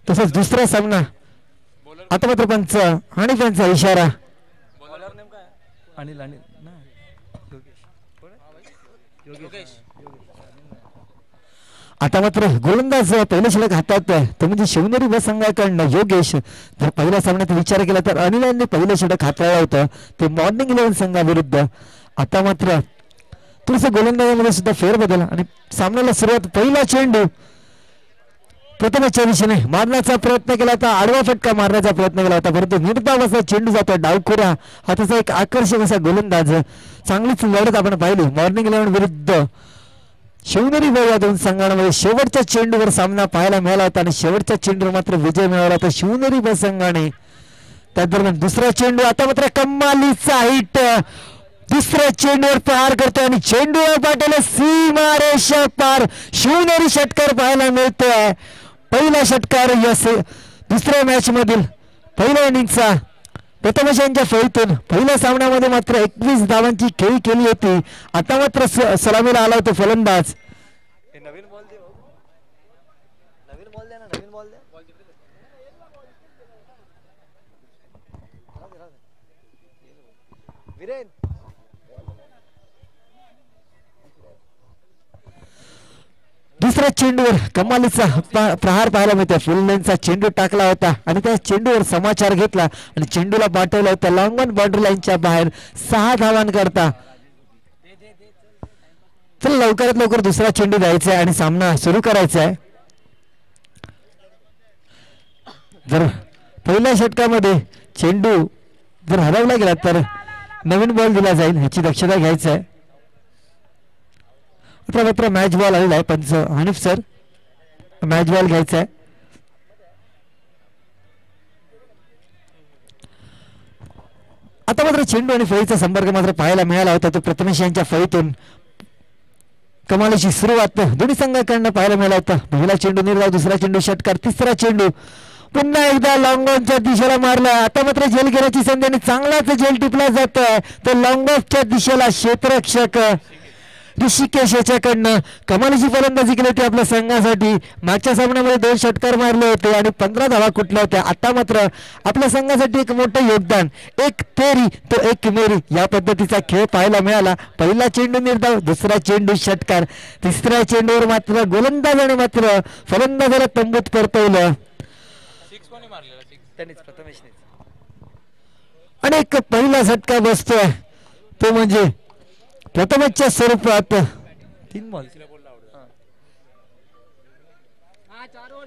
तसंच दुसरा सामना आता मात्र पंच आणि पंचा इशारा अनिल अनिल आता मात्र गोलंदाज पहिलं षटक हातात तो म्हणजे शिवनेरी बस संघाकडनं योगेश. जर पहिल्या सामन्यात विचार केला तर अनिल यांनी पहिलं षटक हाताळलं होतं ते मॉर्निंग 11 संघाविरुद्ध. आता मात्र थोडंसं गोलंदाजामध्ये सुद्धा फेरबदल आणि सामन्याला सुरुवात. पहिला चेंडू प्रथमच्या दिशेने मारण्याचा प्रयत्न केला होता, आडवा फटका मारण्याचा प्रयत्न केला होता, परंतु निर्धाव असा चेंडू जातो डावखुरा हाताचा एक आकर्षक असा गोलंदाज. चांगलीच लढत आपण पाहिली मॉर्निंग 11 विरुद्ध शिवनेरी बस या दोन संघांमध्ये. शेवटच्या चेंडूवर सामना पाहायला मिळाला होता आणि शेवटच्या चेंडूवर मात्र विजय मिळवला होता शिवनेरी बस संघाने. त्या दरम्यान दुसरा चेंडू आता मात्र कमालीचा हिट दुसऱ्या चेंडूवर प्रहार करतोय आणि चेंडूवर पाठवले सीमारेषा पार. शिवनेरी षटकार पाहायला मिळतोय. पहिला षटकार या दुसऱ्या मॅच मधील पहिल्या इनिंगचा प्रथमेश यांच्या फळीतून. पहिल्या सामन्यामध्ये मात्र 21 धावांची खेळी केली होती. आता मात्र सलामीला आला होता फलंदाज. दुसऱ्या चेंडूवर कमालीचा प्रहार पाहायला मिळतो. फुल लेनचा चेंडू टाकला होता आणि त्या चेंडूवर समाचार घेतला आणि चेंडूला पाठवला होता लॉंग ऑन बाउंड्री लाईनच्या बाहेर 6 धावांकरता. चला लवकरात लवकर दुसरा चेंडू द्यायचा आहे आणि सामना सुरू करायचा आहे. जर पहिल्या षटकामध्ये चेंडू जर हरवला गेला तर नवीन बॉल दिला जाईल, ह्याची दक्षता घ्यायची आहे. मात्र मॅच बॉल आलेला आहे. पंच हनीफ सर मॅच बॉल घ्यायचा आहे. आता मात्र चेंडू आणि फळीचा संपर्क मात्र पाहायला मिळाला होता तो प्रथमेश यांच्या फळीतून. कमालीची सुरुवात दोन्ही संघाकडनं पाहायला मिळाला होता. पहिला चेंडू निर्धाव, दुसरा चेंडू षटकार, तिसरा चेंडू पुन्हा एकदा लॉंग ऑफच्या दिशेला मारला. आता मात्र झेल घेण्याची संधी आणि चांगलाच झेल टिपला जातोय तो लॉंग ऑफच्या दिशेला. क्षेत्ररक्षक ऋषिकेश याच्याकडनं कमालीची फलंदाजी केली होती आपल्या संघासाठी. मागच्या सामन्यामध्ये 2 षटकार मारले होते आणि 15 धावा कुठल्या होत्या. आता मात्र आपल्या संघासाठी एक मोठं योगदान, एक तेरी तो एक मेरी या पद्धतीचा खेळ पाहायला मिळाला. पहिला चेंडू निर्धाव, दुसरा चेंडू षटकार, तिसऱ्या चेंडूवर मात्र गोलंदाजाने मात्र फलंदाजाला तंबूत परतवलं. आणि एक पहिला झटका बसतोय तो म्हणजे प्रथमच्या स्वरूपात. 3 बॉल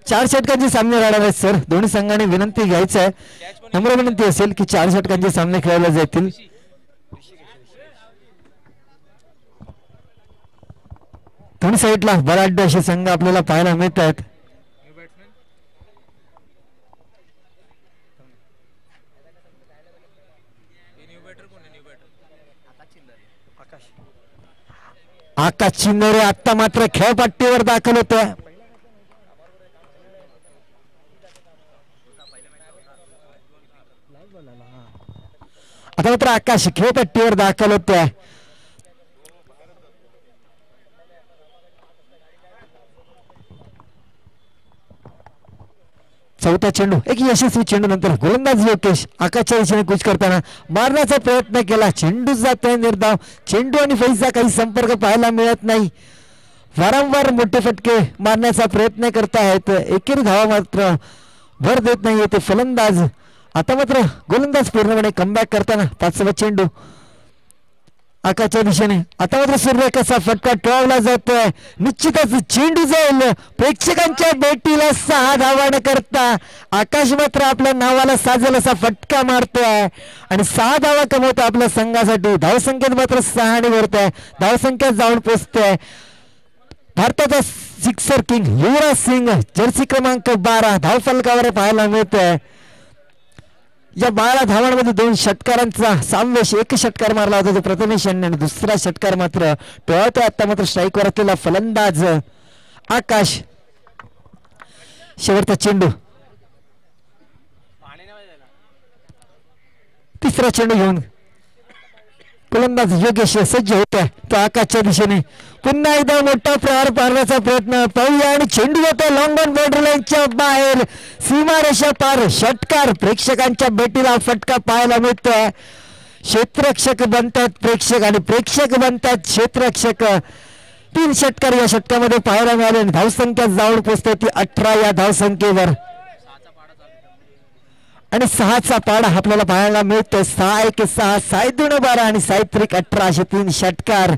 4 षटकांचे सामने राहणार आहेत सर. दोन्ही संघाने विनंती घ्यायचं आहे, नम्र विनंती असेल की 4 षटकांचे सामने खेळले जातील. दोन्ही साईडला बराच असे संघ आपल्याला पाहायला मिळत आहेत. आकाश चिंदोरे आता मात्र खेळपट्टीवर दाखल होत. आता मात्र आकाश खेळपट्टीवर दाखल होते. चौथा चेंडू एक यशस्वी चेंडू नंतर गोलंदाज योगेश आकाशच्या दिशेने कूच करताना मारण्याचा प्रयत्न केला. चेंडू जातोय निर्धाव. चेंडू आणि फळीचा काही संपर्क पाहायला मिळत नाही. वारंवार मोठे फटके मारण्याचा प्रयत्न करतायत, एकेरी धावा मात्र भर देत नाहीये ते फलंदाज. आता मात्र गोलंदाज पूर्णपणे कमबॅक करताना 5वा चेंडू आकाशच्या दिशेने. आता मात्र सूर्यरेखाचा फटका टोळला जातोय. निश्चितच चेंडू जाईल प्रेक्षकांच्या भेटीला 6 धावांना करता. आकाश मात्र आपल्या नावाला साजेल असा फटका मारतोय आणि 6 धावा कमवतो आपल्या संघासाठी. धावसंख्येत मात्र 6 ने भरतोय. धावसंख्या जाऊन पोचतोय. भारताचा sixer king Yuvraj Singh Jersey क्रमांक 12 धावफलकावर पाहायला मिळतोय. या 12 धावांमध्ये 2 षटकारांचा समावेश. एक षटकार मारला होता तो प्रथमेश यांनी आणि दुसरा षटकार मात्र टोळतोय. आता मात्र स्ट्राईकवर असलेला फलंदाज आकाश. शेवटचा चेंडू, तिसरा चेंडू घेऊन गोलंदाज योगेश सज्ज होतोय तो आकाशच्या दिशेने पुन्हा एकदा मोठा प्रहार पाडण्याचा प्रयत्न पाहूया आणि चेंडू होता लॉंग ऑन बॉर्डर लाईनच्या बाहेर सीमारेषा पार षटकार प्रेक्षकांच्या भेटीला फटका पाहायला मिळतोय. क्षेत्ररक्षक बनतात प्रेक्षक आणि प्रेक्षक बनतात क्षेत्ररक्षक. 3 षटकार या षटकामध्ये पाहायला मिळाले. धावसंख्या जाऊन पोहोचते ती 18 या धावसंख्येवर आणि 6चा पाडा आपल्याला पाहायला मिळतो. 6-1 6 6-2 12 आणि 6-3 18 असे 3 षटकार.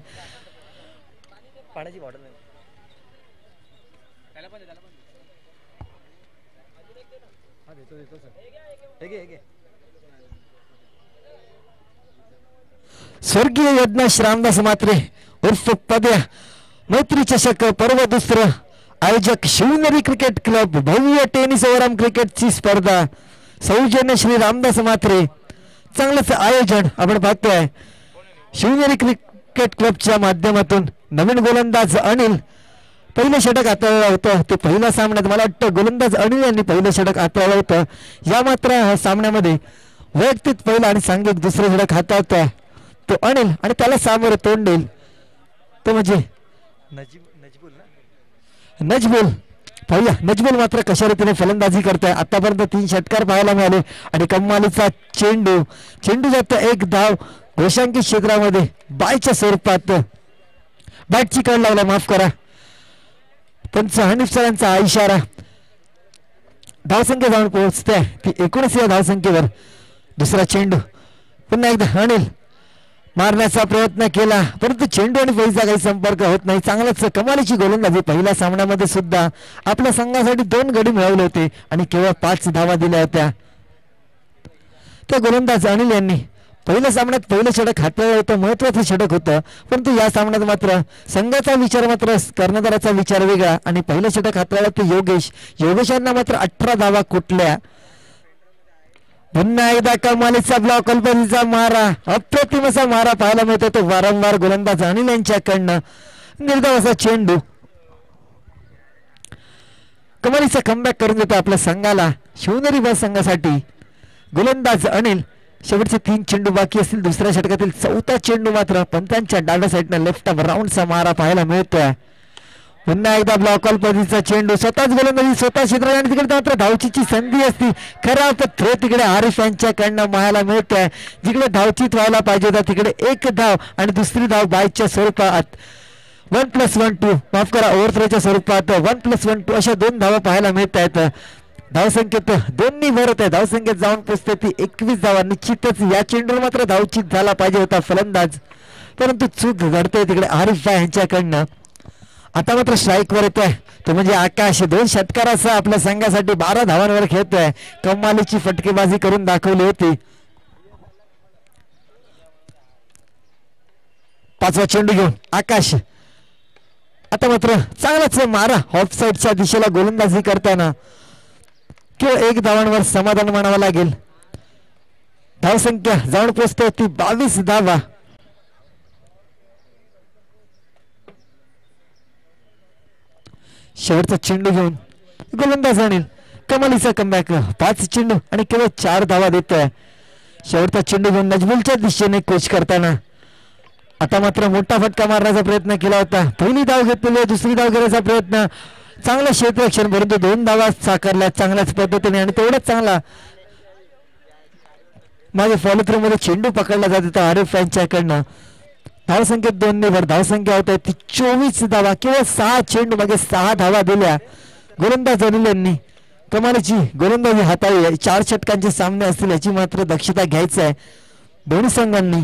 स्वर्गीय यज्ञेश रामदास म्हात्रे उर्फ पद्या मैत्री चषक पर्व दुसरं आयोजक शिवनेरी क्रिकेट क्लब भव्य टेनिस ओव्हरआर्म क्रिकेटची स्पर्धा सौजन्य श्री रामदास म्हात्रे. चांगलंच आयोजन आपण पाहतोय. शिवनेरी क्रिकेट क्लबच्या माध्यमातून नवीन गोलंदाज अनिल पहिलं षटक हाताळलं होतं. ते पहिल्या सामन्यात मला वाटतं गोलंदाज अनिल यांनी पहिलं षटक हाताळलं होतं. या मात्र सामन्यामध्ये वैयक्तिक पहिला आणि सांघिक दुसरं षटक हाताळतोय तो अनिल आणि त्याला सामोरं तोंड देईल तो म्हणजे नजबुल. पाहूया नजबुल मात्र कशा रीतीने फलंदाजी करताय. आतापर्यंत 3 षटकार पाहायला मिळाले आणि कमालीचा चेंडू जातो 1 धाव घोषांकित क्षेत्रामध्ये बायच्या स्वरूपात. बॅटची कड लावला माफ करा पंच हनीफ सरांचा इशारा. धावसंख्या जाऊन पोहोचते ती 19 या धावसंख्येवर. दुसरा चेंडू पुन्हा एकदा अनिल मारण्याचा प्रयत्न केला परंतु चेंडू आणि फैजा काही संपर्क होत नाही. चांगलाच कमालीची गोलंदाजी. पहिल्या सामन्यामध्ये सुद्धा आपल्या संघासाठी 2 गडी मिळवले होते आणि केवळ 5 धावा दिल्या होत्या. त्या गोलंदाज अनिल यांनी पहिल्या सामन्यात पहिलं षटक हाताळलं होतं. महत्वाचं षटक होतं परंतु या सामन्यात मात्र संघाचा विचार मात्र कर्णधाराचा विचार वेगळा आणि पहिलं षटक हाताळलं ते योगेश यांना मात्र 18 धावा कुठल्या. पुन्हा एकदा कमालीचा ब्लॉक कल्पनीचा मारा अप्रतिम असा मारा पाहायला मिळतो तो वारंवार गोलंदाज अनिल यांच्याकडनं. निर्धाव असा चेंडू कमालीचा कमबॅक करून देतो आपल्या संघाला. शिवनेरी बस संघासाठी गोलंदाज अनिल. शेवटचे 3 चेंडू बाकी असतील. दुसऱ्या षटकातील 4था चेंडू मात्र पंतांच्या डाव्या साईडनं लेफ्ट राऊंडचा मारा पाहायला मिळतोय. पुन्हा एकदा ब्लॉक पद्धतीचा चेंडू स्वतःच गोलंदाजी स्वतः क्षेत्रात आणि तिकडे मात्र धावचीची संधी असती. खरा तर थ्रो तिकडे आरिफ यांच्याकडनं पाहायला मिळतोय. जिकडे धावचीत व्हायला पाहिजे होता तिकडे 1 धाव आणि दुसरी धाव बायच्या स्वरूपात 1+1 माफ करा ओव्हरथ्रोच्या स्वरूपात 1+1 अशा 2 धावा पाहायला मिळत आहेत. धावसंख्येत 2नी भरत आहे. धावसंख्येत जाऊन पोचते ती 21 धावा. निश्चितच या चेंडूवर मात्र धावचीत झाला पाहिजे होता फलंदाज परंतु चूक घडते तिकडे आरिफ यांच्याकडनं. आता मात्र स्ट्राईकवर येतोय तो म्हणजे आकाश. 2 षटकारासह आपल्या संघासाठी 12 धावांवर खेळतोय. कमालीची फटकेबाजी करून दाखवली होती. 5वा चेंडू घेऊन आकाश. आता मात्र चांगलाच मारा ऑफ साईडच्या दिशेला गोलंदाजी करताना केवळ 1 धावांवर समाधान मानावं लागेल. धावसंख्या जाऊन पोचते ती 22 धावा. शेवटचा चेंडू घेऊन गोलंदाज अनिल. कमालीचा कमबॅक 5 चेंडू आणि केवळ 4 धावा देतोय. शेवटचा चेंडू घेऊन नजबुलच्या दिशेने कोच करताना आता मात्र मोठा फटका मारण्याचा प्रयत्न केला होता. पहिली धाव घेतलेली दुसरी धाव घेण्याचा प्रयत्न चांगला क्षेत्ररक्षण परंतु 2 धावा साकारल्या चांगल्याच पद्धतीने आणि तेवढाच चांगला मागे फॉलो थ्रू मध्ये चेंडू पकडला जात होता आरिफ यांच्याकडनं. धावसंख्येत 2 वर धावसंख्या होत आहे ती 24 धावा. केवळ 6 चेंडू मागे 6 धावा दिल्या गोलंदाज अनिल यांनी. कमालीची गोलंदाजी हाताळली. 4 षटकांचे सामने असतील याची मात्र दक्षता घ्यायची आहे दोन्ही संघांनी.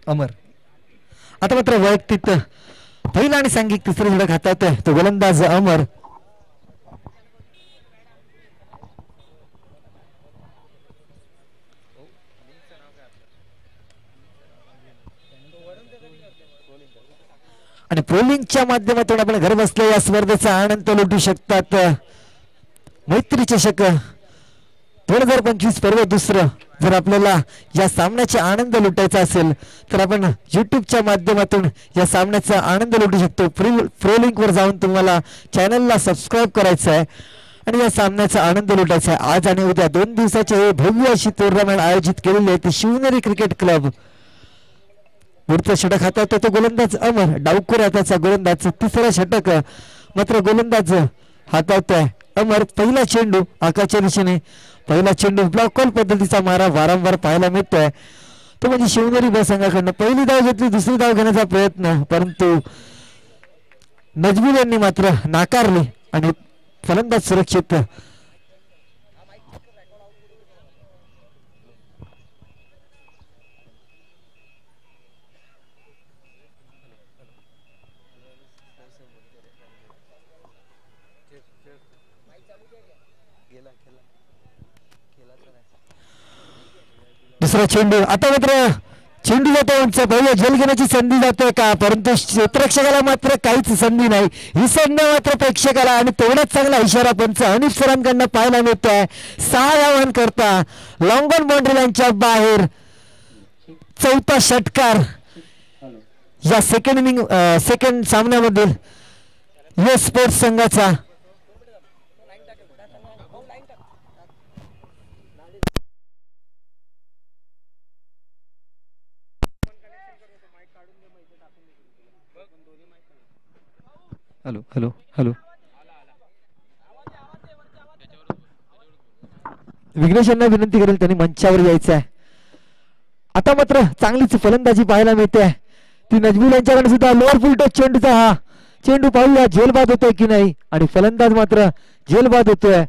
अमर आता मात्र वैयक्तिक पहिला आणि सांघिक तिसरे षटक हातात तो गोलंदाज अमर. आणि पोलिंगच्या माध्यमातून आपण घर बसल्या या स्पर्धेचा आनंद लुटू शकतात. मैत्री चषक 2025 पर्व दुसरं जर आपल्याला या सामन्याचा आनंद लुटायचा असेल तर आपण यूट्यूबच्या माध्यमातून या सामन्याचा आनंद लुटू शकतो. प्रो लिंकवर जाऊन तुम्हाला चॅनलला सबस्क्राईब करायचं आहे आणि या सामन्याचा आनंद लुटायचा आहे. आज आणि उद्या 2 दिवसाचे हे भव्य अशी टुर्नामेंट आयोजित केलेली आहे ती शिवनेरी क्रिकेट क्लब. पुढचा षटक हातात तो गोलंदाज अमर, डावखुर हाताचा गोलंदाज, तिसरा षटक मात्र गोलंदाज हातावतोय अमर. पहिला चेंडू आकाशच्या दिशेने, पहिला चेंडू ब्लॉक कॉल पद्धतीचा मारा वारंवार पाहायला मिळतोय तो म्हणजे शिवनेरी ब संघाकडनं. पहिली धाव घेतली, दुसरी धाव घेण्याचा प्रयत्न परंतु नजबुल यांनी मात्र नाकारली आणि फलंदाज सुरक्षित. दुसरा चेंडू आता मात्र चेंडू जातो उंच, पहिल्या झेल घेण्याची संधी जातोय का परंतु क्षेत्ररक्षकाला मात्र काहीच संधी नाही. ही संधी मात्र प्रेक्षकाला आणि तेवढाच चांगला इशारा पंच अनिल सरांकडनं पाहायला मिळतोय. 6 धावन करता लॉंग ऑन बाउंड्री लाईनच्या बाहेर चौथा षटकार या सेकंड सामन्यामधील यस स्पोर्ट्स संघाचा. हॅलो हॅलो हॅलो विघ्नेश यांना विनंती करेल त्यांनी मंचावर यायचं आहे. आता मात्र चांगलीच फलंदाजी पाहायला मिळते ती नजबुल यांच्याकडे सुद्धा. लोअर फुल टच चेंडूचा हा चेंडू पाहूया झेलबाद होतोय की नाही आणि फलंदाज मात्र झेलबाद होतोय.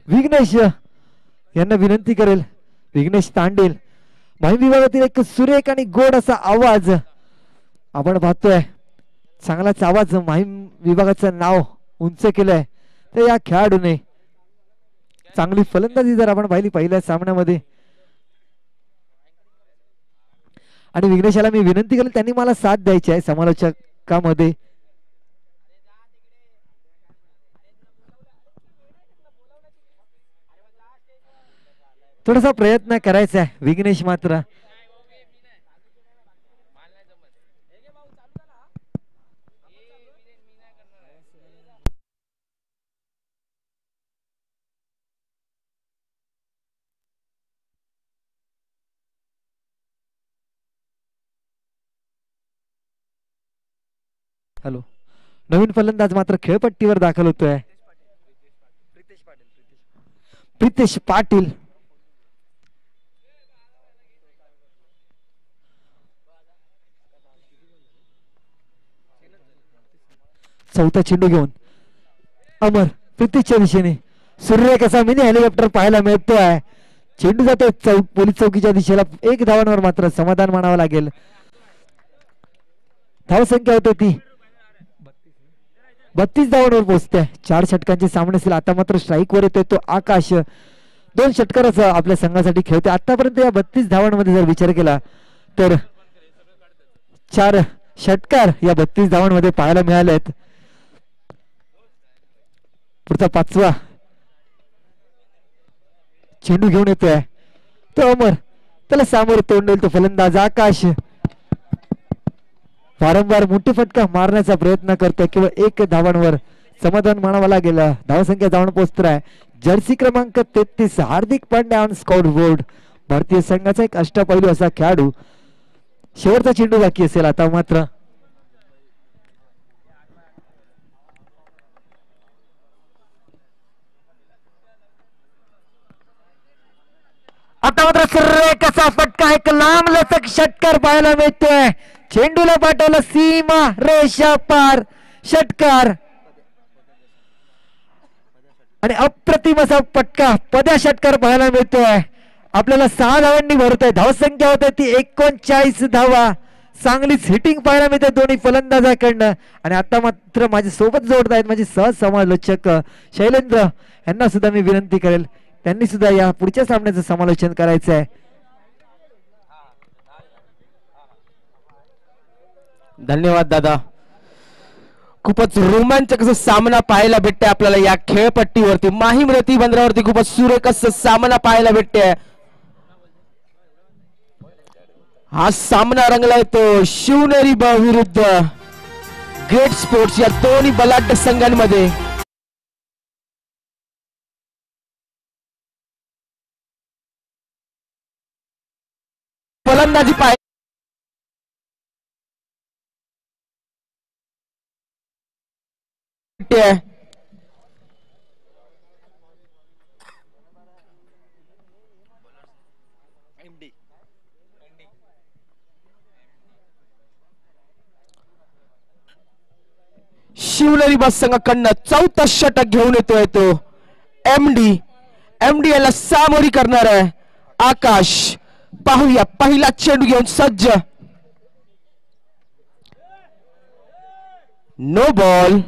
विघ्नेश यांना विनंती करेल, विघ्नेश तांडेल. माहिती विभागातील एक सुरेख आणि गोड असा आवाज आपण पाहतोय. चांगलाच आवाज माहीम विभागाचं नाव उंच केलंय तर या खेळाडूने चांगली फलंदाजी जर आपण पाहिली पहिल्या सामन्यामध्ये. आणि विघ्नेशाला मी विनंती केली त्यांनी मला साथ द्यायची आहे समालोचकामध्ये. थोडासा प्रयत्न करायचा आहे विघ्नेश मात्र. हॅलो नवीन फलंदाज मात्र खेळपट्टीवर दाखल होतोय प्रितेश पाटील. चौथा चेंडू घेऊन अमर प्रितेशच्या दिशेने. सूर्य कसा मिनी हेलिकॉप्टर पाहायला मिळतोय. चेंडू जातो पोलीस चौकीच्या दिशेला. 1 धावांवर मात्र समाधान मानावं लागेल. धावसंख्या होते ती 32 धावांवर पोहोचते. 4 षटकांचे सामने असतील. आता मात्र स्ट्राईक वर येतोय तो आकाश. 2 षटकारच आपल्या संघासाठी खेळते आतापर्यंत. या 32 धावांमध्ये जर विचार केला तर 4 षटकार या 32 धावांमध्ये पाहायला मिळालेत. पुढचा 5वा चेंडू घेऊन येतोय तो अमर. त्याला सामोर तोंड देईल तो फलंदाज आकाश. वारंवार मोठी फटका मारण्याचा प्रयत्न करतोय. केवळ 1 धावांवर समाधान मानावं लागेल. धावसंख्या धावून पोहोचतोय. जर्सी क्रमांक 33 Hardik Pandya on Scott board. भारतीय संघाचा एक अष्टपैलू असा खेळाडू. शेवटचा चेंडू बाकी असेल आता मात्र. आता मात्र सर्रे कसा फटका एक लांब लचक षटकार पाहायला मिळतोय. चेंडूला पाठवलं सीमा रेषा पार षटकार आणि अप्रतिम असा फटका पद्या षटकार पाहायला मिळतोय. आपल्याला 6 धावांनी भरतोय. धावसंख्या होते ती 39 धावा. चांगलीच हिटिंग पाहायला मिळते दोन्ही फलंदाजाकडनं. आणि आता मात्र माझे सोबत जोडत आहेत माझे सहसमालोचक शैलेंद्र यांना सुद्धा मी विनंती करेल त्यांनी सुद्धा या पुढच्या सामन्याचं समालोचन करायचं आहे. धन्यवाद दादा. खूपच रोमांचक असा सामना पाहायला भेटते आपल्याला या खेळपट्टीवरती. माहीम रती बंदरावरती खूपच सुरेख असा सामना पाहायला भेटते. हा सामना रंगला येतो शिवनेरी ब विरुद्ध ग्रेट स्पोर्ट्स या दोन्ही बलाढ्य संघांमध्ये. फलंदाजी पाय शिवनेरी बस संघाकडनं चौथा षटक घेऊन येतोय तो एमडी याला सामोरी करणार आहे आकाश. पाहूया पहिला चेंडू घेऊन सज्ज. No ball.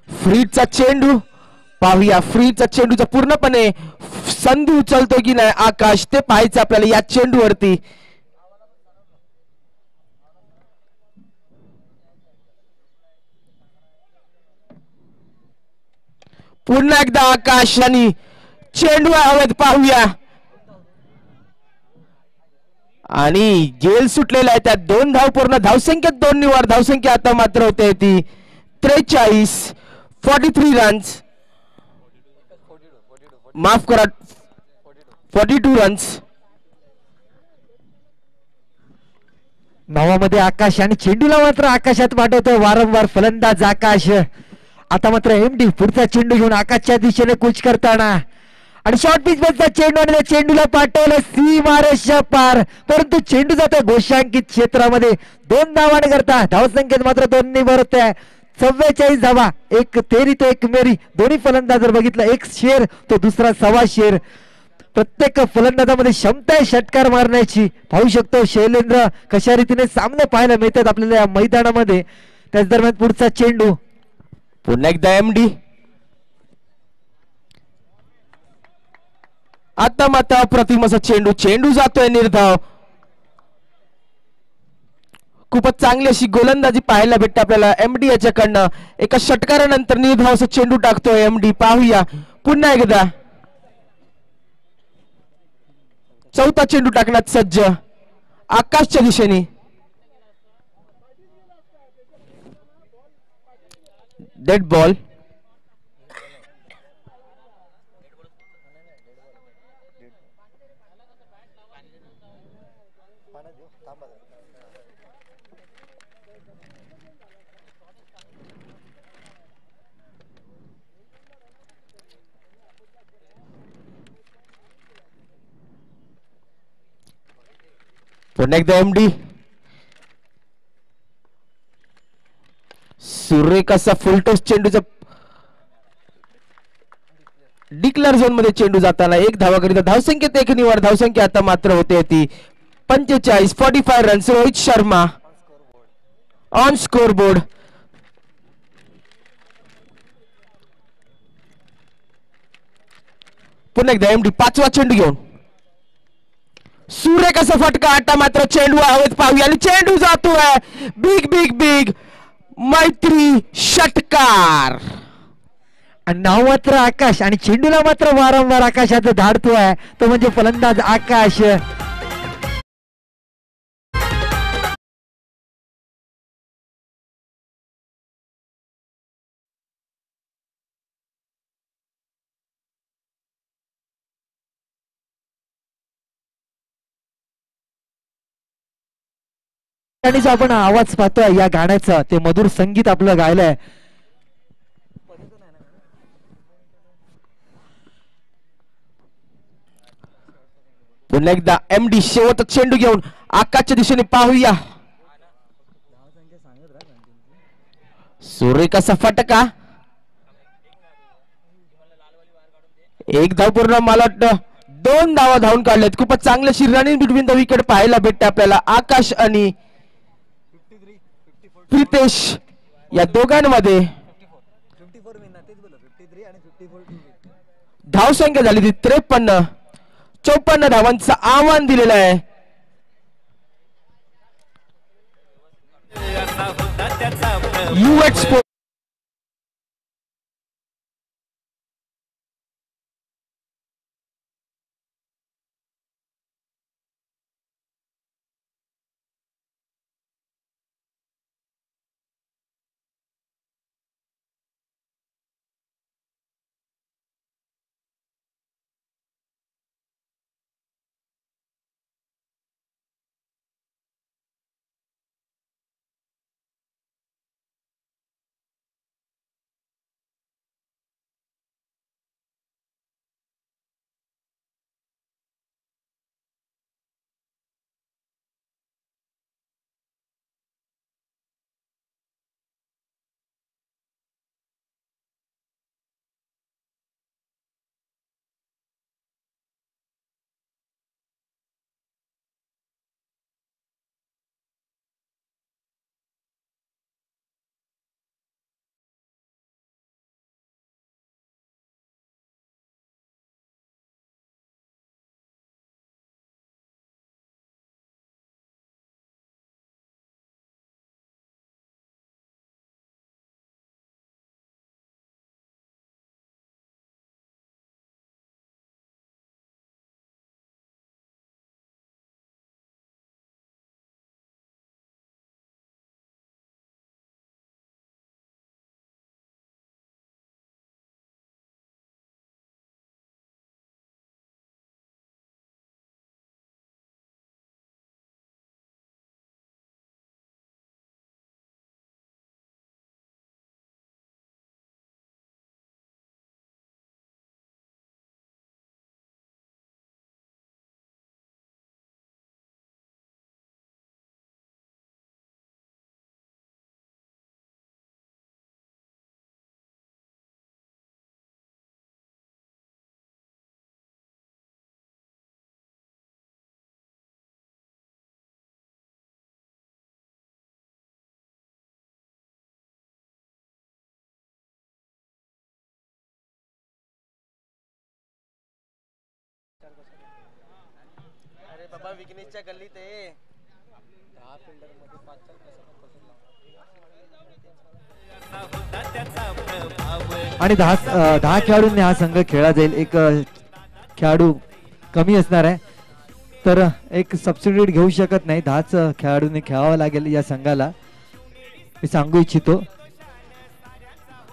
फ्रीचा चेंडू पाहूया. फ्रीचा चेंडूचा पूर्णपणे संधी उचलतो की नाही आकाश ते पाहायचं आपल्याला या चेंडूवरती. पुन्हा एकदा आकाश आणि चेंडू हवेत पाहूया. आणि गेल सुटलेला आहे त्यात 2 धाव पूर्ण. धावसंख्येत 2 निवार. धावसंख्या आता मात्र होते ती 43 रन्स. माफ करा 42 रन्स. नावामध्ये आकाश आणि चेंडूला मात्र आकाशात पाठवतो वारंवार फलंदाज आकाश. आता मात्र एमडी पुढचा चेंडू घेऊन आकाशच्या दिशेने कूच करताना आणि शॉर्ट पिच बसचा चेंडू आणि त्या चेंडूला पाठवलं सीमारेषा पार. परंतु चेंडू जातो घोषांकित क्षेत्रामध्ये 2 धावांनी करता. धावसंख्येत मात्र 2 निभर होत्या. 44 धावा. एक तेरी तो एक मेरी. दोन्ही फलंदाज जर बघितलं एक शेर तो दुसरा सवा शेर. प्रत्येक फलंदाजामध्ये क्षमता आहे षटकार मारण्याची. पाहू शकतो शैलेंद्र कशा रीतीने सामने पाहायला मिळतात आपल्याला या मैदानामध्ये. त्याच दरम्यान पुढचा चेंडू पुन्हा एकदा एमडी. आता मात्र अप्रतिम असा चेंडू जातोय निर्धाव. खूपच चांगली अशी गोलंदाजी पाहायला भेटते आपल्याला एमडी याच्याकडनं. एका षटकारानंतर निर्धाव असा चेंडू टाकतोय एमडी. पाहूया पुन्हा एकदा. चौथा चेंडू टाकण्यात सज्ज आकाशच्या दिशेने. Dead ball. पुन्हा एकदा एमडी. सुरेख असा फुलटॉस चेंडूचा डिक्लेअर झोन मध्ये चेंडू जाताना 1 धावाकरिता. धावसंख्येत 1 निवार. धावसंख्या आता मात्र होते ती 45 runs. Rohit Sharma on score board. पुन्हा एकदा एमडी 5वा चेंडू घेऊन सुरेख असा फटका. आता मात्र चेंडू हवेत पाहूया आणि चेंडू जातोय बिग मैत्री षटकार. आणि नाव मात्र आकाश आणि चेंडूला मात्र वारंवार आकाशात धाडतोय तो म्हणजे फलंदाज आकाश. आणि जो आपण आवाज पाहतोय या गाण्याचा ते मधुर संगीत आपलं गायलंय. पुन्हा एकदा MD शेवटचा चेंडू घेऊन आकाशच्या दिशेने पाहूया. सुरेख असा फटका. एक धाव पूर्ण. मला वाटतं 2 धावा धावून काढलेत. खूपच चांगलं रनिंग बिटवीन द विकेट पाहायला भेटते आपल्याला. आकाश आणि प्रितेश या दोघांमध्ये धावसंख्या झाली ती 53. 54 धावांचं आव्हान दिलेलं आहे. युएक्स अरे बाबा विघ्नेशच्या गल्लीत आहे. आणि 10 खेळाडूंनी हा संघ खेळला जाईल. एक खेळाडू कमी असणार आहे तर एक सबस्टिट्यूट घेऊ शकत नाही. 10 खेळाडूंनी खेळावं लागेल या संघाला मी सांगू इच्छितो.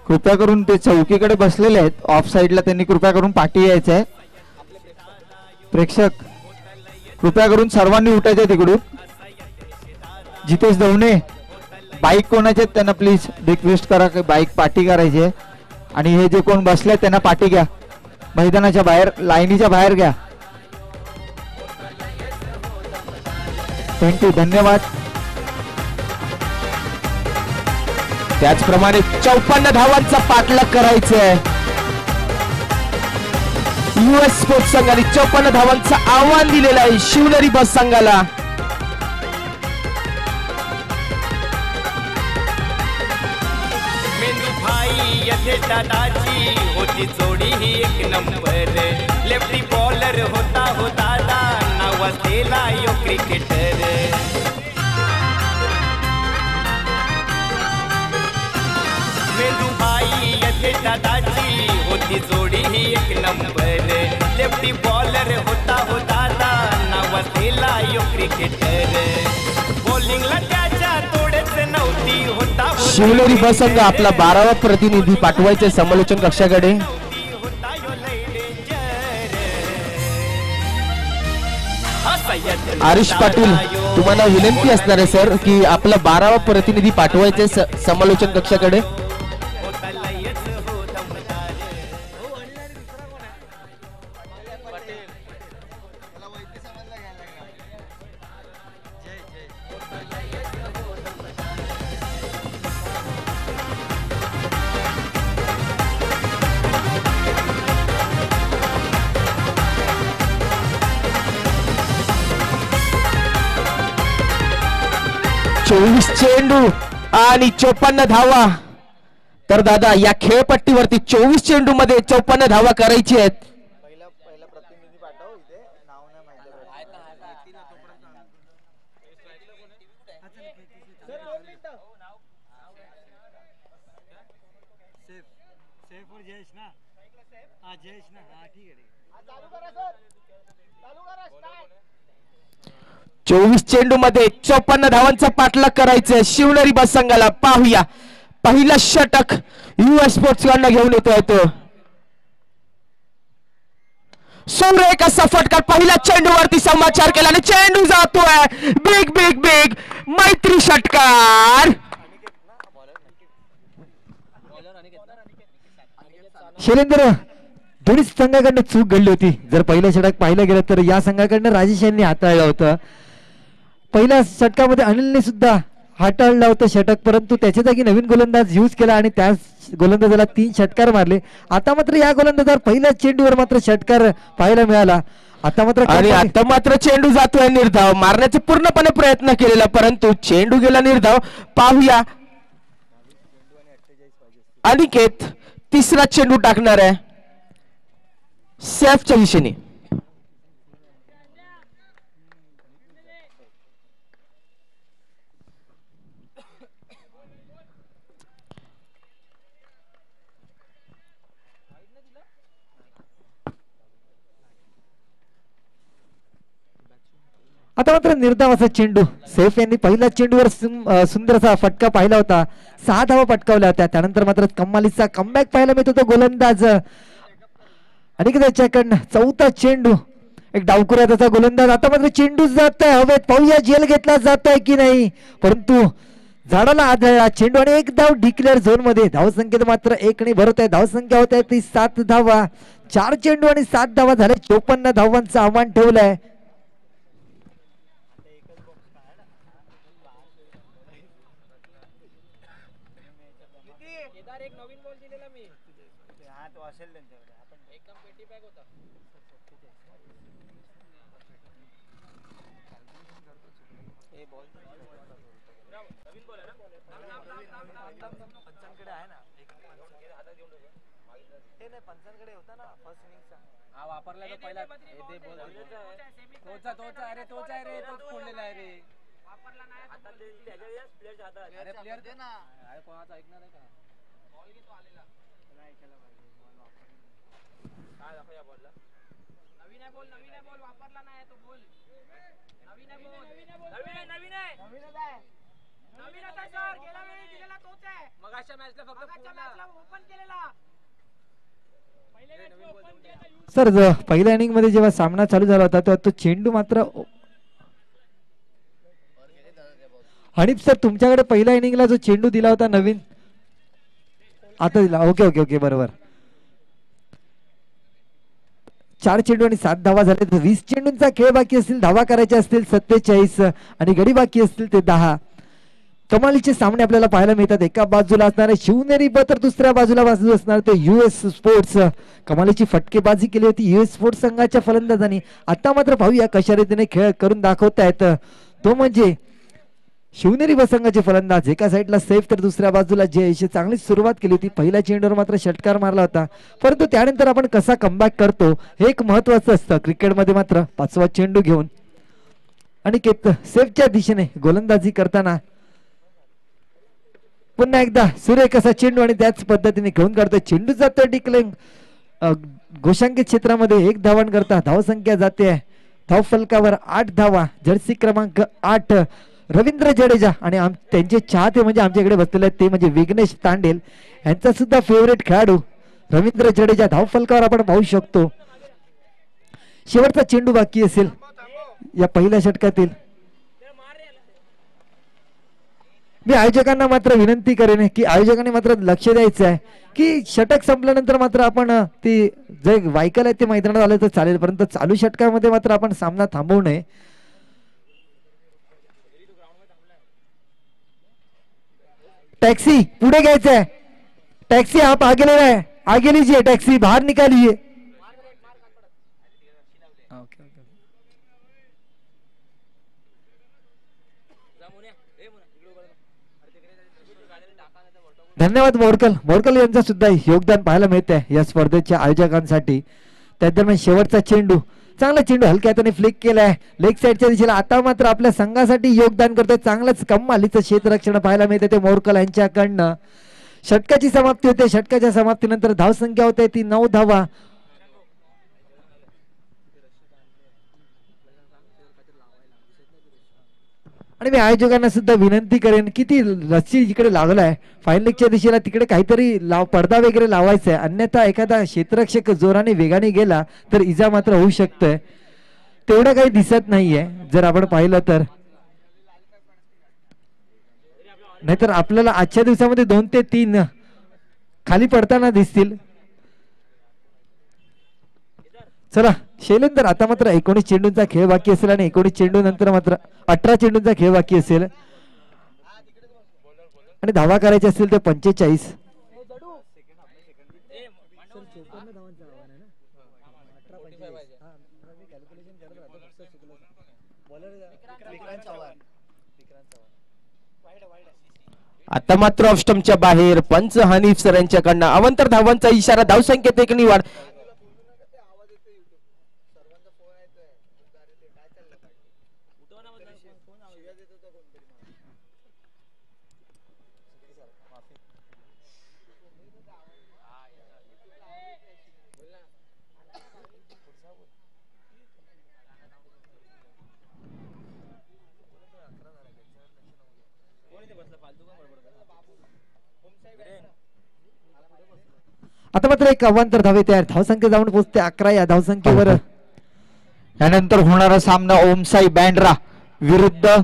कृपया करून ते चौकीकडे बसलेले आहेत ऑफ साइडला, त्यांनी कृपया करून पाठी यायचं आहे. प्रेक्षक कृपया करून सर्वांनी उठायचं तिकडून. जितेश दवणे बाईक कोणाचे त्यांना प्लीज रिक्वेस्ट करा की बाईक पाठी करायची आहे. आणि हे जे कोण बसले त्यांना पाठी घ्या, मैदानाच्या बाहेर लाईनीच्या बाहेर घ्या. थँक्यू, धन्यवाद. त्याचप्रमाणे 54 धावांचा पाठलाग करायचा आहे. US स्पोर्ट्स संघाने 54 धावांचं आव्हान दिलेलं आहे शिवनेरी बस संघाला. दादाची होती जोडी ही 1 नंबर. लेफ्टी बॉलर होता हो दादा, नाव असलेला यो क्रिकेटर. मेंदू भाई येथे दादाची होती जोडी ही 1 नंबर. लेफ्टी बॉलर होता हो दादा, नाव असलेला यो क्रिकेटर. बॉलिंगला त्याच्या तोडेच नव्हती होता. शिवनेरी बस संघ आपला 12वा प्रतिनिधी पाठवायचे समालोचन कक्षाकडे. आरिश पाटील तुम्हाला विनंती असणार आहे सर की आपला 12वा प्रतिनिधी पाठवायचे समालोचन कक्षाकडे. 24 चेंडू आणि 54 धावा. तर दादा या खेळपट्टीवरती 24 चेंडू मध्ये 54 धावा करायची आहेत. पहिला पहिला प्रतिनिधी पाठव इथे नाव नाही माहिती सेफ सेफ और जयेश ना हाँ जयेश ना हाँ ठीक है 24 चेंडू मध्ये 54 धावांचा पाठलाग करायचा शिवनेरी बस संघाला. पाहूया पहिला षटक युएस स्पोर्ट्स कडनं घेऊन येतो. सुरेख असा फटका पहिल्या चेंडूवरती समाचार केला आणि चेंडू जातोय बिग बिग बिग मैत्री षटकार. शैलेंद्र दोन्ही संघाकडनं चूक घडली होती. जर पहिलं षटक पाहिलं गेलं तर या संघाकडनं राजेश यांनी हाताळलं होतं. पहिल्या षटकामध्ये अनिलने सुद्धा हाताळलं होतं षटक, परंतु त्याच्या जागी नवीन गोलंदाज यूज केला आणि त्याच गोलंदाजाला 3 षटकार मारले. आता मात्र या गोलंदाजावर पहिल्या चेंडूवर मात्र षटकार पाहायला मिळाला. आता मात्र चेंडू जातोय निर्धाव. मारण्याचा पूर्णपणे प्रयत्न केलेला परंतु चेंडू गेला निर्धाव. पाहूया अनिकेत तिसरा चेंडू टाकणार आहे सेफच्या दिशेने. आता मात्र निर्धाव असा चेंडू. सैफ यांनी पहिल्या चेंडूवर सुंदर असा फटका पाहिला होता. 6 धावा पटकावल्या होत्या. त्यानंतर मात्र कमालीचा कमबॅक पाहायला मिळत होता गोलंदाज आणि त्याच्याकडनं 4था चेंडू एक डावकुऱ्या त्याचा गोलंदाज. आता मात्र चेंडू जात आहे हवेत. पाहूया जेल घेतला जात आहे की नाही, परंतु झाडाला आदळला चेंडू आणि 1 धाव डिक्लेअर झोन मध्ये. धावसंख्येत मात्र 1 ने भरत आहे. धावसंख्या होत आहे ती 7 धावा. 4 चेंडू आणि 7 धावा झाले. 54 धावांचं आव्हान ठेवलंय. पंचांकडे होता ना फर्स्ट इनिंगचा हा वापरला तो पहिला दे बोल तोचा अरे तोच आहे रे तोच फोडलेला आहे रे वापरला नाही आता त्याच्या प्लेयर हातात अरे प्लेयर दे ना अरे कोणाचा ऐकणार आहे का बॉल घेतो आलेला नाही ऐकायला पाहिजे बॉल वापरला काय दाखव या बॉलला नवीन आहे बॉल वापरला नाही तो बोल नवीन आहे सर गेल्या वेळी दिलेला तोच आहे मगाच्या मॅचला फक्त ओपन केलेला. सर पहिल्या इनिंग मध्ये जेव्हा सामना चालू झाला होता तेव्हा तो चेंडू मात्र आणि सर तुमच्याकडे पहिल्या इनिंगला जो चेंडू दिला होता नवीन आता दिला. ओके ओके ओके बरोबर. 4 चेंडू आणि 7 धावा झाले. 20 चेंडूंचा खेळ बाकी असतील. धावा करायच्या असतील 47 आणि गडी बाकी असतील ते 10. कमालीचे सामने आपल्याला पाहायला मिळतात. एका बाजूला असणारे शिवनेरी ब तर दुसऱ्या बाजूला असणार ते युएस स्पोर्ट्स. कमालीची फटकेबाजी केली होती युएस स्पोर्ट्स संघाच्या फलंदाजांनी. आता मात्र पाहूया कशा रीतीने खेळ करून दाखवतायत तो म्हणजे शिवनेरी ब संघाचे फलंदाज. एका साईडला सैफ तर दुसऱ्या बाजूला जयेश. चांगली सुरुवात केली होती. पहिल्या चेंडूवर मात्र षटकार मारला होता, परंतु त्यानंतर आपण कसा कमबॅक करतो हे एक महत्वाचं असतं क्रिकेटमध्ये. मात्र 5वा चेंडू घेऊन अनिकेत सैफच्या दिशेने गोलंदाजी करताना पुन्हा एकदा सुरेख असा चेंडू आणि त्याच पद्धतीने घेऊन काढतोय. चेंडू जातोय डिक्लेंग गोशांकित क्षेत्रामध्ये 1 धावां करता. धावसंख्या जाते धाव फलकावर 8 धावा. जर्सी क्रमांक 8 रवींद्र जडेजा आणि त्यांचे चाहते म्हणजे आमच्याकडे बसलेले आहेत ते म्हणजे विघ्नेश तांडेल यांचा सुद्धा फेवरेट खेळाडू रवींद्र जडेजा धाव फलकावर आपण पाहू शकतो. शेवटचा चेंडू बाकी असेल या पहिल्या षटकातील. मी आयोजकांना मात्र विनंती करेन की आयोजकांनी मात्र लक्ष द्यायचं आहे की षटक संपल्यानंतर मात्र आपण ती जे वायकल आहे ते मैदानात आलं तर चालेल, परंतु चालू षटकामध्ये मात्र आपण सामना थांबवू नये. टैक्सी पुढे घ्यायचं आहे. टैक्सी आप आगे ले रहे हैं, आगे लीजिए. टैक्सी बाहर निकालिए. धन्यवाद मोरकल यांचं सुद्धा योगदान पाहायला मिळत आहे या स्पर्धेच्या आयोजकांसाठी. त्या दरम्यान शेवटचा चेंडू, चांगला चेंडू हलक्या हाताने फ्लिक केलाय लेग साईडच्या दिशेला. आता मात्र आपल्या संघासाठी योगदान करतोय, चांगलंच कमालीचं क्षेत्ररक्षण पाहायला मिळते ते मोरकल यांच्याकडनं. षटकाची समाप्ती होते, षटकाच्या समाप्तीनंतर धावसंख्या होते ती 9 धावा. आणि मी आयोजकांना सुद्धा विनंती करेन की ती रस्सी इकडे लागलाय फाईन लेगच्या दिशेला, तिकडे काहीतरी पडदा वगैरे लावायचा आहे, अन्यथा एखादा क्षेत्ररक्षक जोराने वेगाने गेला तर इजा मात्र होऊ शकतोय. तेवढं काही दिसत नाहीये जर आपण पाहिलं तर. नाहीतर आपल्याला आजच्या दिवसामध्ये 2 ते 3 खाली पडताना दिसतील. चला शैलेंदर, आता मात्र 19 चेंडूंचा खेळ बाकी असेल आणि 19 चेंडू नंतर मात्र 18 चेंडूंचा खेळ बाकी असेल आणि धावा करायचे असतील तर 45. आता मात्र ऑफ स्टंपच्या बाहेर पंच हनीफ सर यांच्याकडनं अवंतर धावांचा इशारा. धावसंख्येत 1 नि वाढ. आता मात्र एक अवांतर धावे तयार, धावसंख्या जाऊन पोहोचते 11 या धावसंख्येवर. यानंतर होणारा सामना ओमसाई बँड्रा विरुद्ध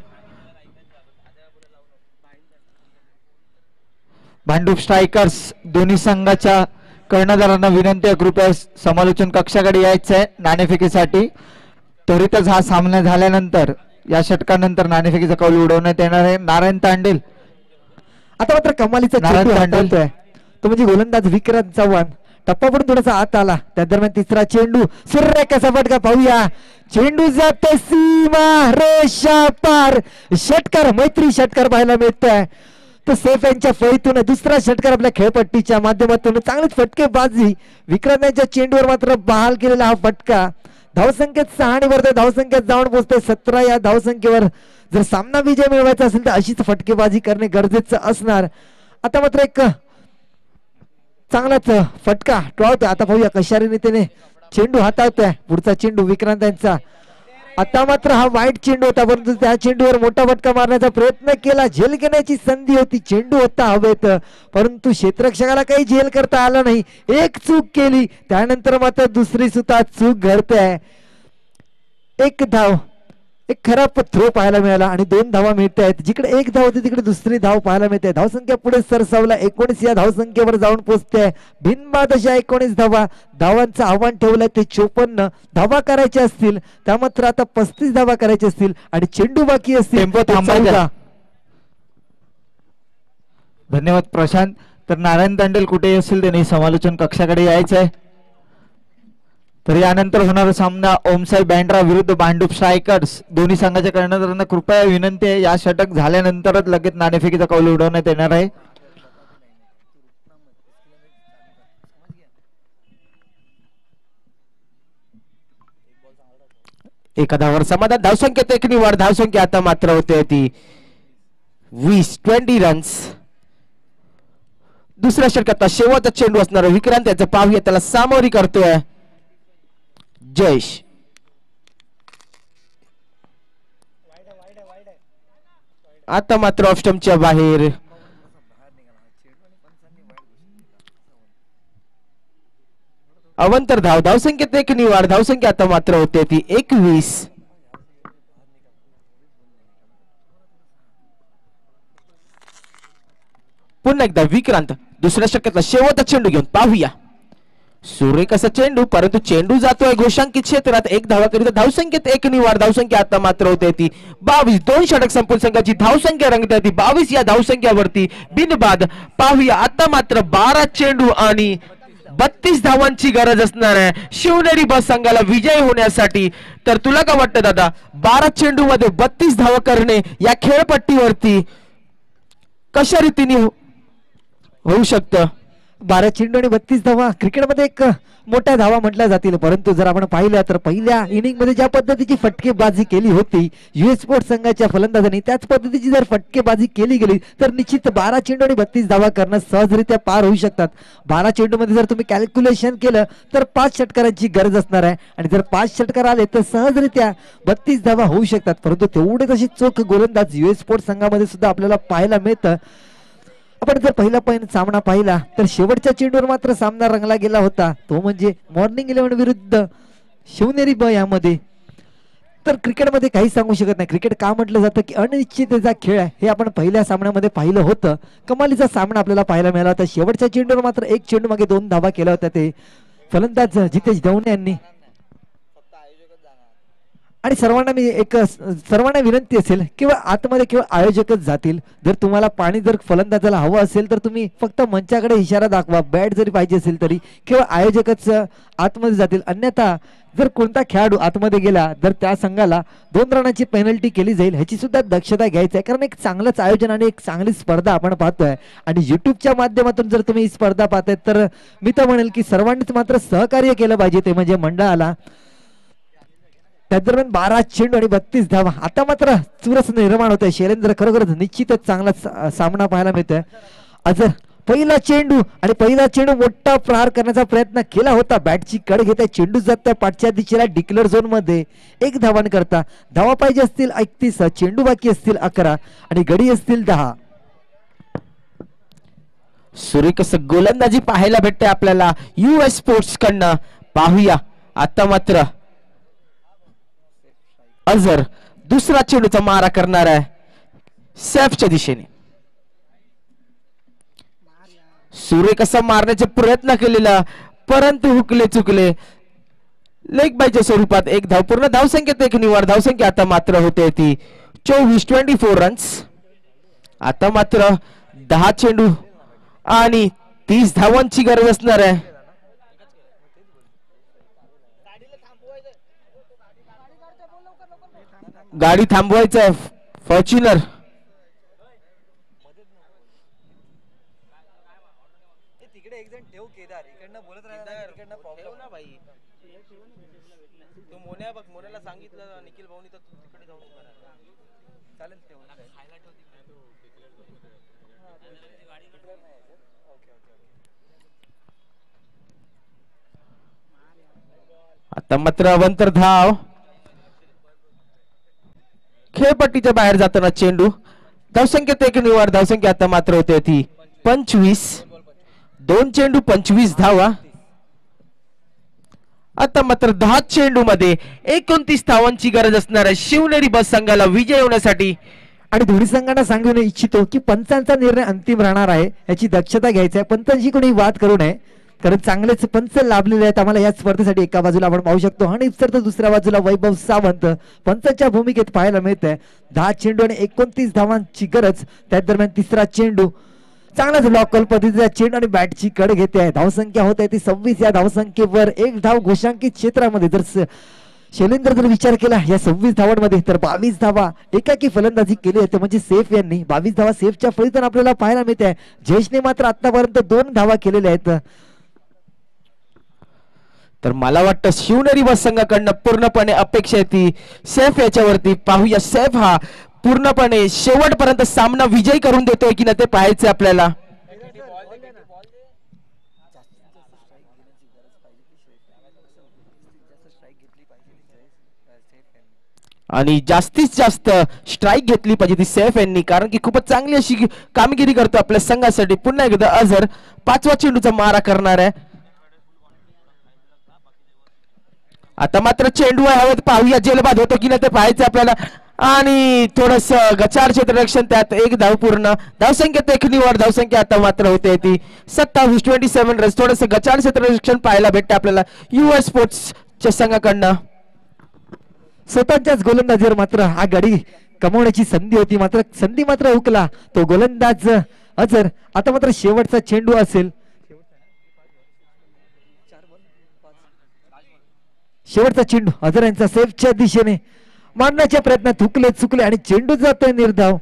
भांडूप स्ट्रायकर्स. दोन्ही संघाच्या कर्णधारांना विनंती आहे कृपया समालोचन कक्षाकडे यायचं आहे नाणेफेकीसाठी. त्वरितच हा सामना झाल्यानंतर या षटकानंतर नाणेफेकीचा कौल उडवण्यात येणार आहे. नारायण तांडेल आता मात्र कमालीचा नारायण चेंडू तांडेल हाताळतोय तो म्हणजे गोलंदाज विक्रांत चव्हाण. टप्पा पडून थोडासा आत आला, त्या दरम्यान तिसरा चेंडू सूर्य कसा फटका पाहूया. चेंडू जातो सीमा रेषा पार. षटकार, मैत्री षटकार पाहायला मिळतोय तो सेफ यांच्या फळीतून. दुसरा षटकार आपल्या खेळपट्टीच्या माध्यमातून. चांगलीच फटकेबाजी विक्रांत यांच्या चेंडूवर मात्र बहाल केलेला हा फटका. धावसंख्येत 6 आणि वरती धावसंख्येत जाऊन पोहोचते 17 या धावसंख्येवर. जर सामना विजय मिळवायचा असेल तर अशीच फटकेबाजी करणे गरजेचं असणार. आता मात्र एक चांगलाच फटका टोळतोय. आता पाहूया कशा रीतीने चेंडू हाताळतोय पुढचा चेंडू विक्रांत यांचा. आता मात्र हा वाईट चेंडू होता, परंतु त्या चेंडूवर मोठा फटका मारण्याचा प्रयत्न केला. झेल घेण्याची संधी होती, चेंडू होता हवेत, परंतु क्षेत्ररक्षकाला काही झेल करता आलं नाही. एक चूक केली, त्यानंतर मात्र दुसरी सुद्धा चूक घडते. 1 धाव, एक खराब थ्रो पाहायला मिळाला आणि 2 धावा मिळत आहेत. जिकडे 1 धाव होती तिकडे दुसरी धाव पाहायला मिळते. धावसंख्या पुढे सरसावला 19 या धावसंख्येवर जाऊन पोहोचते. बिनबाद अशा 19 धावा. धावांचं आव्हान ठेवलंय ते 54 धावा करायचे असतील, त्या मात्र आता 35 धावा करायचे असतील आणि चेंडू बाकी असतील. टेम्पो थांबायचा. धन्यवाद प्रशांत. तर नारायण तांडेल कुठे असेल त्यांनी समालोचन कक्षाकडे यायचं आहे. तर यानंतर होणारा सामना ओमसाई बँड्रा विरुद्ध भांडूप स्ट्रायकर्स. दोन्ही संघाच्या कर्णधारांना कृपया विनंती आहे या षटक झाल्यानंतरच लगेच नाणेफेकीचा कौल उडवण्यात येणार आहे. एका धावावर समाधान. धावसंख्येत 1 नि वाढ. धावसंख्या आता मात्र होते ती 20 रन्स. दुसऱ्या षटकात शेवटचा चेंडू असणार विक्रांत त्याचं पाहूया, त्याला सामोरी करतोय जयेश. आता मात्र ऑफ स्टंपच्या बाहेर. अवंतर धाव. धावसंख्येत 1 नि वाढ. धावसंख्या आता मात्र होते ती 21. पुन्हा एकदा विक्रांत दुसऱ्या षटकातला शेवटचा चेंडू घेऊन पाहूया. सूर्य कसा चेंडू, परंतु चेंडू जातोय घोषांकित क्षेत्रात. 1 धावा करीत धावसंख्येत 1 नि वाढ. धावसंख्या आता मात्र होते ती 22. 2 षटक संपूर्ण संघाची धावसंख्या रंगते ती 22 या धावसंख्यावरती बिनबाद. पाहूया आता मात्र 12 चेंडू आणि 32 धावांची गरज असणार आहे शिवनेरी बस संघाला विजय होण्यासाठी. तर तुला काय वाटतं दादा, 12 चेंडू मध्ये 32 धावा करणे या खेळपट्टीवरती कशा रीतीने होऊ शकतं. 12 चेंडू आणि 32 धावा क्रिकेटमध्ये एक मोठ्या धावा म्हटल्या जातील, परंतु जर आपण पाहिलं तर पहिल्या इनिंग मध्ये ज्या पद्धतीची फटकेबाजी केली होती US स्पोर्ट्स संघाच्या फलंदाजांनी, त्याच पद्धतीची जर फटकेबाजी केली गेली तर निश्चित 12 चेंडू आणि 32 धावा करणं सहजरित्या पार होऊ शकतात. 12 चेंडू मध्ये जर तुम्ही कॅल्क्युलेशन केलं तर 5 षटकारांची गरज असणार आहे, आणि जर 5 षटकार आले तर सहजरित्या 32 धावा होऊ शकतात. परंतु तेवढेच अशी चोख गोलंदाज US स्पोर्ट्स संघामध्ये सुद्धा आपल्याला पाहायला मिळतं. आपण जर पहिला सामना पाहिला तर शेवटच्या चेंडूवर मात्र सामना रंगला गेला होता, तो म्हणजे मॉर्निंग 11 विरुद्ध शिवनेरी ब यामध्ये. तर क्रिकेटमध्ये काही सांगू शकत नाही. क्रिकेट का म्हटलं जातं की अनिश्चिततेचा खेळ आहे, हे आपण पहिल्या सामन्यामध्ये पाहिलं होतं. कमालीचा सामना आपल्याला पाहायला मिळाला होता. शेवटच्या चेंडूवर मात्र एक चेंडू मागे 2 धावा केल्या होत्या ते फलंदाज जितेश दवणे यांनी. आणि सर्वांना विनंती असेल किंवा आतमध्ये केवळ आयोजकच जातील. जर तुम्हाला पाणी जर फलंदाजाला हवं असेल तर तुम्ही फक्त मंचाकडे इशारा दाखवा. बॅट जरी पाहिजे असेल तरी केवळ आयोजकच आतमध्ये जातील. अन्यथा जर कोणता खेळाडू आतमध्ये गेला तर त्या संघाला 2 रनाची पेनल्टी केली जाईल. ह्याची सुद्धा दक्षता घ्यायची आहे, कारण एक चांगलंच आयोजन आणि एक चांगली स्पर्धा आपण पाहतोय. आणि युट्यूबच्या माध्यमातून जर तुम्ही ही स्पर्धा पाहताय तर मी तर म्हणेल की सर्वांनीच मात्र सहकार्य केलं पाहिजे, ते म्हणजे मंडळाला. त्या दरम्यान 12 चेंडू आणि 32 धावा. आता मात्र चुरस निर्माण होते. शैलेंद्र खरोखरच निश्चितच चांगला सामना पाहायला मिळतोय. अजर पहिला चेंडू मोठा प्रहार करण्याचा प्रयत्न केला होता. बॅटची कड घेत आहे, चेंडू जात पाठच्या दिशेला डिक्लेअर झोन मध्ये. 1 धावान करता धावा पाहिजे असतील 31, चेंडू बाकी असतील 11 आणि गडी असतील 10. सुरेख गोलंदाजी पाहायला भेटते आपल्याला US स्पोर्ट्स कडनं. पाहूया आता मात्र अझर दुसरा चेंडूचा मारा करणार आहे सैफच्या दिशेने. सुरेख असा मारण्याचा प्रयत्न केलेला, परंतु हुकले चुकले. लेग बायच्या स्वरूपात 1 धाव. पूर्ण धावसंख्येत 1 निवाड. धावसंख्या आता मात्र होते ती 24 रन्स. आता मात्र 10 चेंडू आणि 30 धावांची गरज असणार आहे. गाडी थांबवायचं फॉर्च्युनर. आता मात्र अवंतर धाव. खेळपट्टीच्या बाहेर जाताना चेंडू. धावसंख्येत 1 निवाड. धावसंख्या आता मात्र होते ती 25. 2 चेंडू 25 धावा. आता मात्र 10 चेंडू मध्ये 29 धावांची गरज असणार आहे शिवनेरी बस संघाला विजय होण्यासाठी. आणि दोन्ही संघांना सांगू इच्छितो की पंचांचा निर्णय अंतिम राहणार आहे, याची दक्षता घ्यायची आहे. पंचांशी कोणी वाद करू नये, कारण चांगलेच पंच लाभलेले आहेत आम्हाला या स्पर्धेसाठी. एका बाजूला आपण पाहू शकतो हनीफ सर, तर दुसऱ्या बाजूला वैभव सावंत पंचांच्या भूमिकेत पाहायला मिळत आहे. 10 चेंडू आणि 29 धावांची गरज. त्या दरम्यान तिसरा चेंडू चांगलाच लॉकल पद्धतीचा चेंडू आणि बॅटची कड घेते आहे. धावसंख्या होत आहे ती 26. या धावसंख्येवर 1 धाव घोषांकित क्षेत्रामध्ये. जर शैलेंद्र जर विचार केला या 26 धावांमध्ये तर 22 धावा एकाकी फलंदाजी केली आहे, म्हणजे सेफ यांनी 22 धावा सेफच्या फळीतून आपल्याला पाहायला मिळते आहे. जयेशने मात्र आतापर्यंत 2 धावा केलेल्या आहेत. तर मला वाटतं शिवनेरी बस संघाकडनं पूर्णपणे अपेक्षा येते सैफ याच्यावरती. पाहूया सैफ हा पूर्णपणे शेवटपर्यंत सामना विजयी करून देतोय की नाही ते पाहायचं आपल्याला. आणि जास्तीत जास्त स्ट्राईक घेतली पाहिजे ती सैफ यांनी, कारण की खूपच चांगली अशी कामगिरी करतो आपल्या संघासाठी. पुन्हा एकदा अझर 5वा चेंडूचा मारा करणार आहे. आता मात्र चेंडू हवेत. पाहूया जेलबाद होतो की नाही ते पाहायचं आपल्याला. आणि थोडस गचार क्षेत्ररक्षण, त्यात 1 धाव पूर्ण. धावसंख्येत 1 निवड. धावसंख्या आता मात्र होते ती 27 रन्स. थोडस गचार क्षेत्ररक्षण पाहायला भेटते आपल्याला US स्पोर्ट्सच्या संघाकडनं. स्वतःच्याच गोलंदाजीवर मात्र हा गडी कमवण्याची संधी होती, मात्र संधी मात्र हुकला तो गोलंदाज अझर. आता मात्र शेवटचा चेंडू असेल. शेवटचा चेंडू अझर यांचा सेफच्या दिशेने मारण्याच्या प्रयत्नात हुकले चुकले आणि चेंडू जातोय निर्धाव.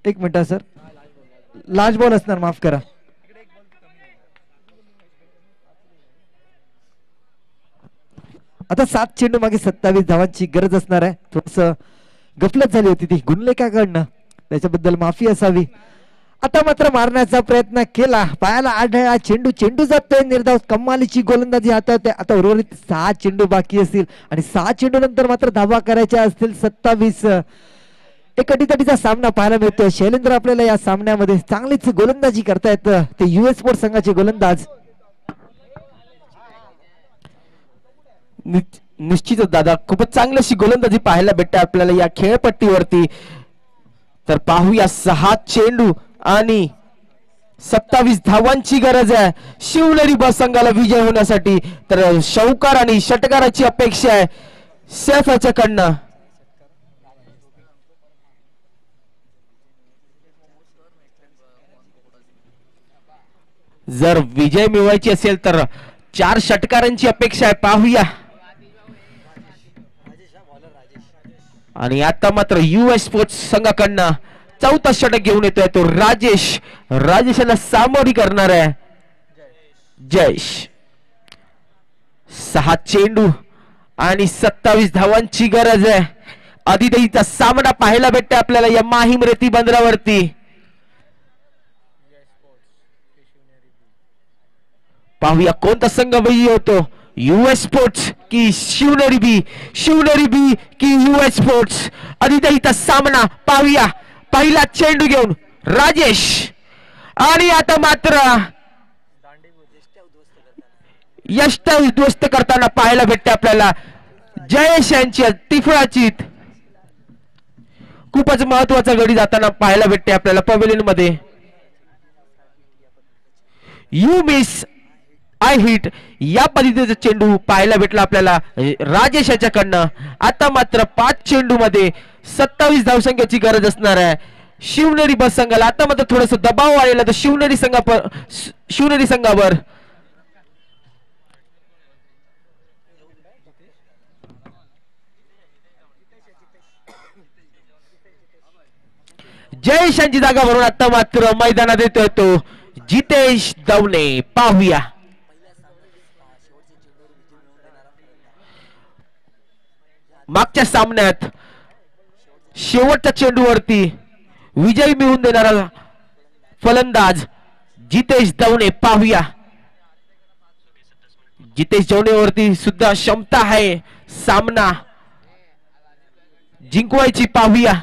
1 मिनिट सर. लास्ट बॉल असणार, माफ करा. आता 7 चेंडू मागे 27 धावांची गरज असणार आहे. थोडस गफलत झाली होती ती गुणलेखाकडनं, त्याच्याबद्दल माफी असावी. आता मात्र मारण्याचा प्रयत्न केला, पायाला आढळला चेंडू. चेंडू जातोय निर्धाव, कमालीची गोलंदाजी हातात. आता उर्वरित 6 चेंडू बाकी असतील आणि 6 चेंडू नंतर मात्र धावा करायच्या असतील 27. एक अटीतटीचा सामना पाहायला मिळतोय. शैलेंद्र आपल्याला या सामन्यामध्ये चांगलीच गोलंदाजी करतायत ते US स्पोर्ट्स संघाचे गोलंदाज. निश्चितच दादा, खूपच चांगली अशी गोलंदाजी पाहायला भेटते आपल्याला या खेळपट्टीवरती. तर पाहूया 6 चेंडू आणि 27 धावांची गरज आहे शिवनेरी ब संघाला विजय होण्यासाठी. तर षटकार आणि षटकाराची अपेक्षा आहे सैफ याच्याकडनं. जर विजय मिळवायची असेल तर 4 षटकारांची अपेक्षा आहे. पाहूया. आणि आता मात्र US स्पोर्ट्स संघाकडनं 4था षटक घेऊन येतोय तो राजेश. राजेशाला सामोरी करणार आहे जयेश. 6 चेंडू आणि 27 धावांची गरज आहे. आदिदेवीचा सामना पाहायला भेटते आपल्याला या माहीम रेती बंदरावरती. पाहूया कोणता संघ विजयी होतो, US स्पोर्ट्स की शिवनेरी बी, शिवनेरी बी की US स्पोर्ट्स. आदिदेवीचा सामना पाहूया. पहिला चेंडू घेऊन राजेश आणि आता मात्र यष्ट उद्ध्वस्त करताना पाहायला भेटते आपल्याला जयेश यांची तिफळाची. खूपच महत्वाचा गडी जाताना पाहायला भेटते आपल्याला पवेलियन मध्ये. यू मिस आय हिट या पद्धतीचा चेंडू पाहायला भेटला आपल्याला राजेश याच्याकडनं. आता मात्र 5 चेंडू मध्ये 27 धावसंख्येची गरज असणार आहे शिवनेरी बस संघाला. आता मात्र थोडस दबाव आलेला तर शिवनेरी संघावर. जयेश यांची जागा भरून आता मात्र मैदानात येतोय तो जितेश दवणे. पाहूया. मागच्या सामन्यात शेवटच्या चेंडूवरती विजय मिळवून देणारा फलंदाज जितेश दवणे. पाहूया. जितेश दवणेवरती सुद्धा क्षमता आहे सामना जिंकवायची. पाहूया.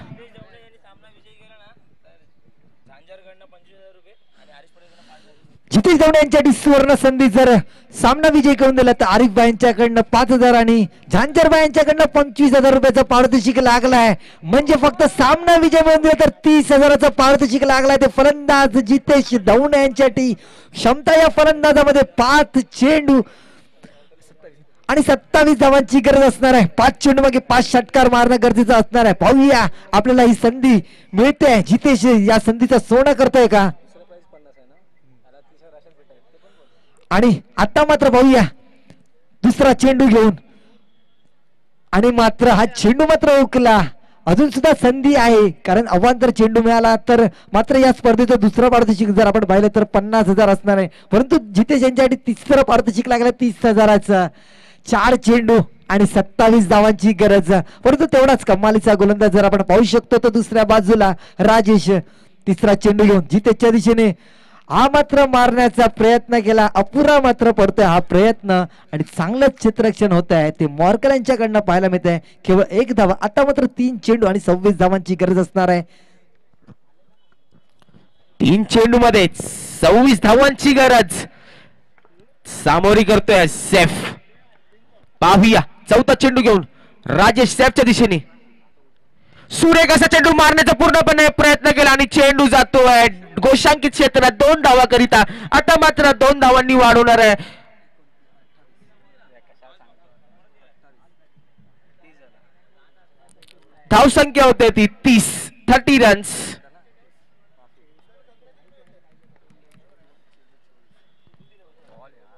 जितेश दवणे यांच्यासाठी सुवर्ण संधी. जर सामना विजय करून दिला तर आरिफ भाई यांच्याकडनं 5,000 आणि झांझरबाई यांच्याकडनं 25,000 रुपयाचा पारितोषिक लागलाय. म्हणजे फक्त सामना विजय मिळून दिला तर 30,000चा पारितोषिक लागलाय. ते फलंदाज जितेश दवणे यांच्यासाठी क्षमता या फलंदाजामध्ये 5 चेंडू आणि 27 धावांची गरज असणार आहे. 5 चेंडू मागे 5 षटकार मारणं गरजेचं असणार आहे. पाहूया आपल्याला ही संधी मिळते. जितेश या संधीचा सोनं करतोय का. आणि आता मात्र पाहूया दुसरा चेंडू घेऊन आणि मात्र हा चेंडू मात्र हुकला. अजून सुद्धा संधी आहे कारण अवांतर चेंडू मिळाला तर मात्र या स्पर्धेचं दुसरं पारितोषिक जर आपण पाहिलं तर 50,000 असणार आहे. परंतु जितेश यांच्यासाठी तिसरं पारितोषिक लागलं 30,000चं. 4 चेंडू आणि 27 धावांची गरज. परंतु तेवढाच कमालीचा गोलंदाज जर आपण पाहू शकतो तर दुसऱ्या बाजूला राजेश तिसरा चेंडू घेऊन जितेशच्या दिशेने हा मात्र मारण्याचा प्रयत्न केला. अपुरा मात्र पडतोय हा प्रयत्न आणि चांगलंच क्षेत्ररक्षण होत आहे ते मॉर्कल यांच्याकडनं पाहायला मिळत आहे. केवळ 1 धावा. आता मात्र 3 चेंडू आणि 26 धावांची गरज असणार आहे. 3 चेंडू मध्ये 26 धावांची गरज सामोरी करतोय सैफ. पाहूया. 4था चेंडू घेऊन राजेश सैफच्या दिशेने. सुरेख असा चेंडू मारण्याचा पूर्णपणे प्रयत्न केला आणि चेंडू जातोय गोशांकित क्षेत्रात 2 धावा करिता. आता मात्र 2 धावांनी वाढवणार आहे. धावसंख्या होते ती 30 रन्स.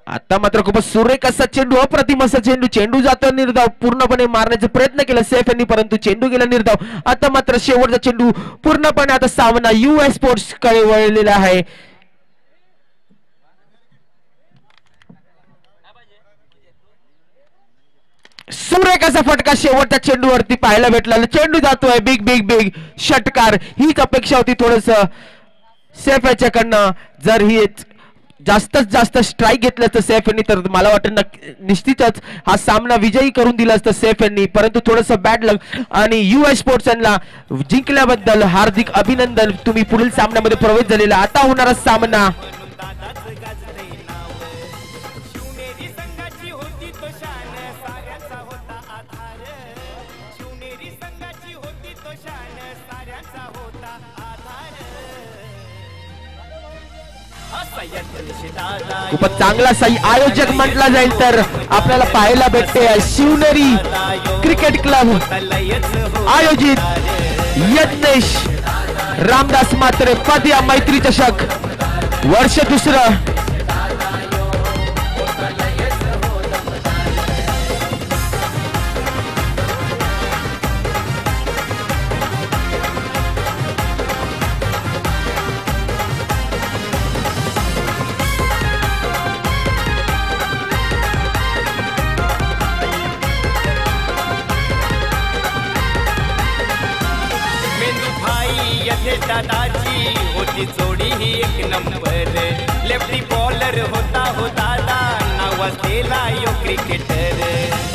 आता मात्र खूपच सुरेख असा चेंडू, अप्रतिम असा चेंडू, चेंडू जातो निर्धाव, पूर्णपणे मारण्याचा प्रयत्न केला सेफ यांनी परंतु चेंडू गेला निर्धाव. आता मात्र शेवटचा चेंडू पूर्णपणे आता सामना US स्पोर्ट्स कडे वळलेला आहे. सुरेख असा फटका शेवटच्या चेंडूवरती पाहायला भेटला. चेंडू जातोय बिग बिग बिग षटकार, हीच अपेक्षा होती थोडस सेफ याच्याकडनं. जर ही जास्तीत जास्त स्ट्राईक घेतलं असतं सेफ यांनी तर मला वाटतं निश्चितच हा सामना विजयी करून दिला असतं सेफ यांनी, परंतु थोडस बॅड लक. आणि US स्पोर्ट्स यांना जिंकल्याबद्दल हार्दिक अभिनंदन. तुम्ही पुढील सामन्यामध्ये प्रवेश झालेला. आता होणारा सामना खूपच चांगला साई आयोजक म्हटला जाईल तर आपल्याला पाहायला भेटते शिवनेरी क्रिकेट क्लब आयोजित यज्ञेश रामदास म्हात्रे पद्या मैत्री चषक वर्ष दुसरं. दादाची होती जोडी ही एक नंबर. लेफ्टी बॉलर होता हो दादा, नाव असलेला यो क्रिकेटर.